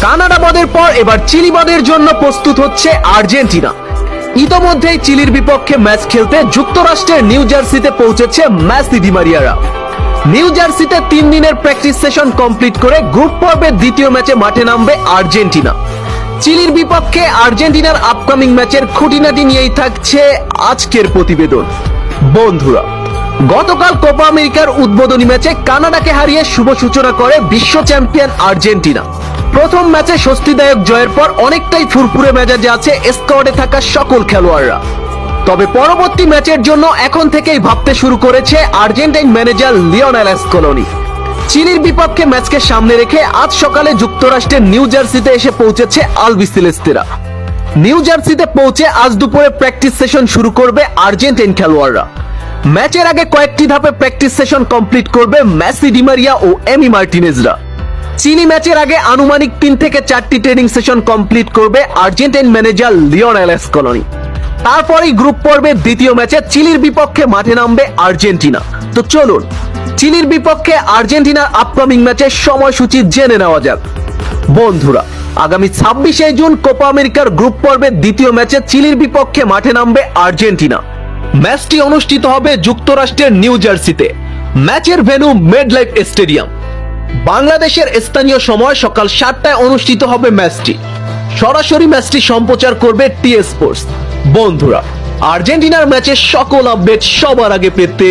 Canada বাদের পর এবার চিলি বাদের জন্য প্রস্তুত হচ্ছে আর্জেন্টিনা। ইতোমধ্যেই চিলির বিপক্ষে ম্যাচ খেলতে যুক্তরাষ্ট্রের নিউ জার্সিতে পৌঁছেছে মেসি ডি মারিয়ারা। নিউ জার্সিতে 3 দিনের প্র্যাকটিস সেশন কমপ্লিট করে গ্রুপ পর্বের দ্বিতীয় ম্যাচে মাঠে নামবে আর্জেন্টিনা। চিলির বিপক্ষে আর্জেন্টিনার আপকামিং ম্যাচের খুঁটিনাটি নিয়েই থাকছে আজকের প্রতিবেদন। বন্ধুরা, গতকাল কোপা আমেরিকার উদ্বোধনী ম্যাচে কানাডাকে হারিয়ে শুভ সূচনা করে বিশ্ব চ্যাম্পিয়ন আর্জেন্টিনা। প্রথম ম্যাচে স্বস্তিদায়ক জয়ের পর অনেকটাই ফুরফুরে মেজাজে আছে স্কোয়াডে থাকা সকল খেলোয়াড়রা। তবে পরবর্তী ম্যাচের জন্য এখন থেকেই ভাবতে শুরু করেছে আর্জেন্টাইন ম্যানেজার লিওনেল স্কলোনি। চিলির বিপক্ষে ম্যাচকে সামনে রেখে আজ সকালে যুক্তরাষ্ট্রের নিউ জার্সিতে এসে পৌঁছেছে আলবিসেলেস্তেরা। নিউ জার্সিতে পৌঁছে আজ দুপুরে প্র্যাকটিস সেশন শুরু করবে আর্জেন্টাইন খেলোয়াড়রা। ম্যাচের আগে কয়েকটি ধাপে প্র্যাকটিস সেশন কমপ্লিট করবে মেসি ডি মারিয়া ও এমি মার্টিনেজরা। চিলি ম্যাচের আগে আনুমানিক 3 থেকে 4টি ট্রেনিং সেশন কমপ্লিট করবে আর্জেন্টাইন ম্যানেজার লিওনেল স্কলোনি। তারপরেই গ্রুপ পর্বের দ্বিতীয় ম্যাচে চিলির বিপক্ষে মাঠে নামবে আর্জেন্টিনা। তো চলুন চিলির বিপক্ষে আর্জেন্টিনার আপকামিং ম্যাচের সময়সূচি জেনে নেওয়া যাক। বন্ধুরা, আগামী 26শে জুন কোপা আমেরিকার গ্রুপ পর্বের দ্বিতীয় ম্যাচে চিলির বিপক্ষে মাঠে নামবে আর্জেন্টিনা। ম্যাচটি অনুষ্ঠিত হবে যুক্তরাষ্ট্রের নিউ জার্সিতে। ম্যাচের ভেন্যু মেডলাইফ স্টেডিয়াম। বাংলাদেশের স্থানীয় সময় সকাল 7টায় অনুষ্ঠিত হবে ম্যাচটি। সরাসরি ম্যাচটি সম্প্রচার করবে টি স্পোর্টস। বন্ধুরা, আর্জেন্টিনার ম্যাচের সকল আপডেট সবার আগে পেতে